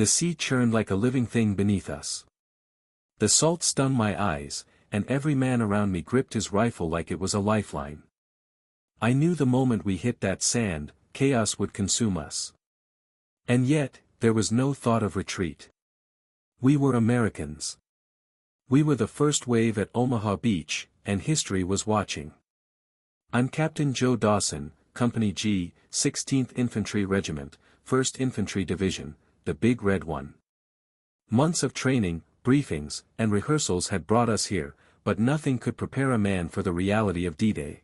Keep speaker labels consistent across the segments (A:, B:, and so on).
A: The sea churned like a living thing beneath us. The salt stung my eyes, and every man around me gripped his rifle like it was a lifeline. I knew the moment we hit that sand, chaos would consume us. And yet, there was no thought of retreat. We were Americans. We were the first wave at Omaha Beach, and history was watching. I'm Captain Joe Dawson, Company G, 16th Infantry Regiment, 1st Infantry Division, the Big Red One. Months of training, briefings, and rehearsals had brought us here, but nothing could prepare a man for the reality of D-Day.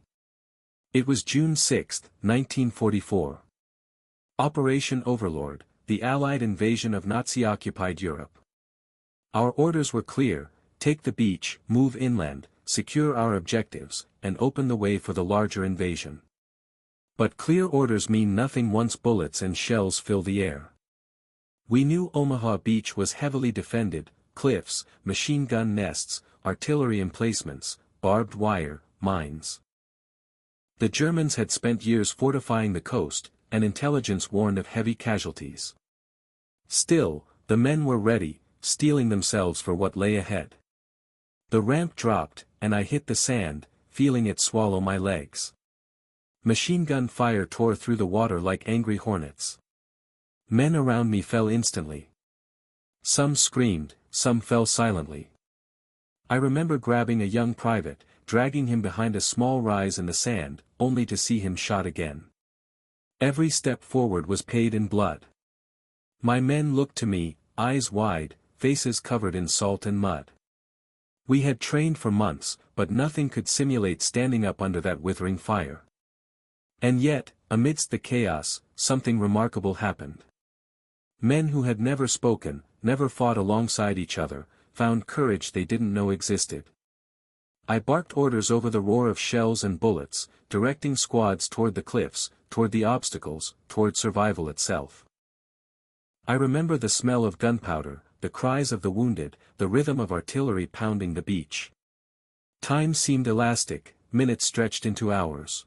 A: It was June 6, 1944. Operation Overlord, the Allied invasion of Nazi-occupied Europe. Our orders were clear: take the beach, move inland, secure our objectives, and open the way for the larger invasion. But clear orders mean nothing once bullets and shells fill the air. We knew Omaha Beach was heavily defended: cliffs, machine gun nests, artillery emplacements, barbed wire, mines. The Germans had spent years fortifying the coast, and intelligence warned of heavy casualties. Still, the men were ready, steeling themselves for what lay ahead. The ramp dropped, and I hit the sand, feeling it swallow my legs. Machine gun fire tore through the water like angry hornets. Men around me fell instantly. Some screamed, some fell silently. I remember grabbing a young private, dragging him behind a small rise in the sand, only to see him shot again. Every step forward was paid in blood. My men looked to me, eyes wide, faces covered in salt and mud. We had trained for months, but nothing could simulate standing up under that withering fire. And yet, amidst the chaos, something remarkable happened. Men who had never spoken, never fought alongside each other, found courage they didn't know existed. I barked orders over the roar of shells and bullets, directing squads toward the cliffs, toward the obstacles, toward survival itself. I remember the smell of gunpowder, the cries of the wounded, the rhythm of artillery pounding the beach. Time seemed elastic, minutes stretched into hours.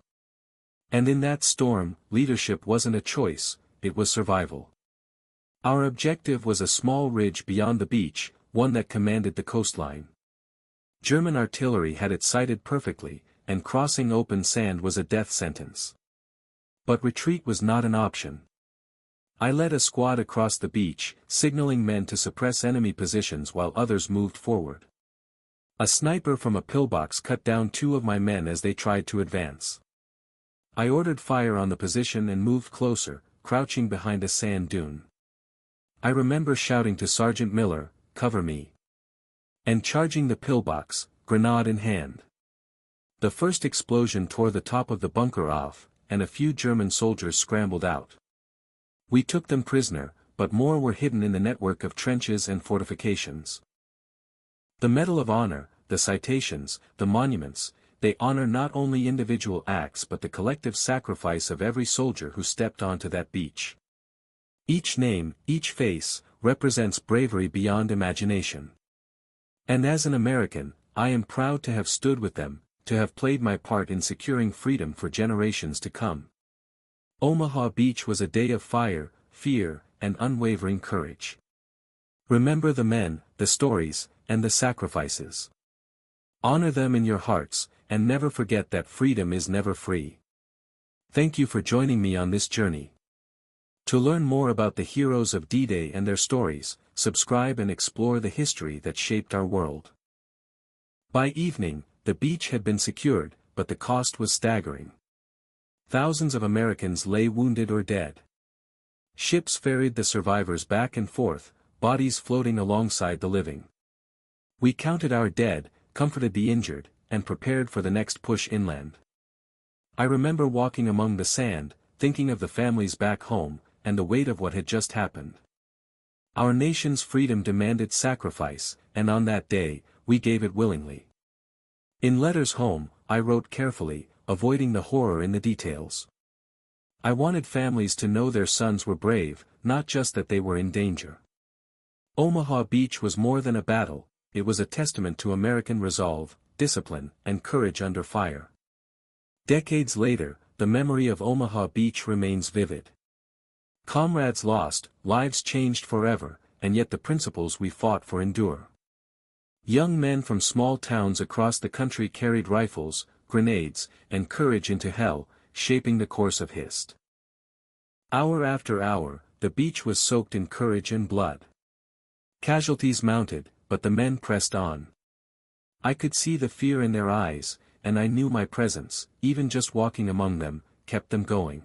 A: And in that storm, leadership wasn't a choice, it was survival. Our objective was a small ridge beyond the beach, one that commanded the coastline. German artillery had it sighted perfectly, and crossing open sand was a death sentence. But retreat was not an option. I led a squad across the beach, signaling men to suppress enemy positions while others moved forward. A sniper from a pillbox cut down 2 of my men as they tried to advance. I ordered fire on the position and moved closer, crouching behind a sand dune. I remember shouting to Sergeant Miller, "Cover me," and charging the pillbox, grenade in hand. The first explosion tore the top of the bunker off, and a few German soldiers scrambled out. We took them prisoner, but more were hidden in the network of trenches and fortifications. The Medal of Honor, the citations, the monuments, they honor not only individual acts but the collective sacrifice of every soldier who stepped onto that beach. Each name, each face, represents bravery beyond imagination. And as an American, I am proud to have stood with them, to have played my part in securing freedom for generations to come. Omaha Beach was a day of fire, fear, and unwavering courage. Remember the men, the stories, and the sacrifices. Honor them in your hearts, and never forget that freedom is never free. Thank you for joining me on this journey. To learn more about the heroes of D-Day and their stories, subscribe and explore the history that shaped our world. By evening, the beach had been secured, but the cost was staggering. Thousands of Americans lay wounded or dead. Ships ferried the survivors back and forth, bodies floating alongside the living. We counted our dead, comforted the injured, and prepared for the next push inland. I remember walking among the sand, thinking of the families back home, and the weight of what had just happened. Our nation's freedom demanded sacrifice, and on that day, we gave it willingly. In letters home, I wrote carefully, avoiding the horror in the details. I wanted families to know their sons were brave, not just that they were in danger. Omaha Beach was more than a battle, it was a testament to American resolve, discipline, and courage under fire. Decades later, the memory of Omaha Beach remains vivid. Comrades lost, lives changed forever, and yet the principles we fought for endure. Young men from small towns across the country carried rifles, grenades, and courage into hell, shaping the course of history. Hour after hour, the beach was soaked in courage and blood. Casualties mounted, but the men pressed on. I could see the fear in their eyes, and I knew my presence, even just walking among them, kept them going.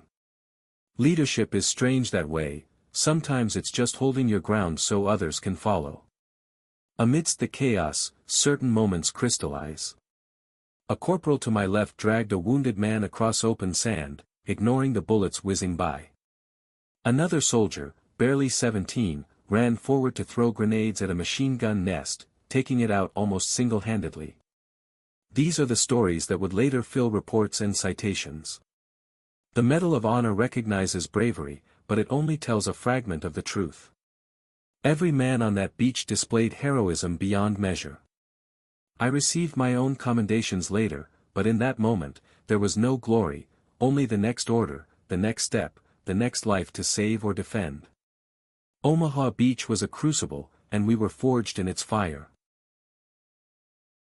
A: Leadership is strange that way, sometimes it's just holding your ground so others can follow. Amidst the chaos, certain moments crystallize. A corporal to my left dragged a wounded man across open sand, ignoring the bullets whizzing by. Another soldier, barely 17, ran forward to throw grenades at a machine gun nest, taking it out almost single-handedly. These are the stories that would later fill reports and citations. The Medal of Honor recognizes bravery, but it only tells a fragment of the truth. Every man on that beach displayed heroism beyond measure. I received my own commendations later, but in that moment, there was no glory, only the next order, the next step, the next life to save or defend. Omaha Beach was a crucible, and we were forged in its fire.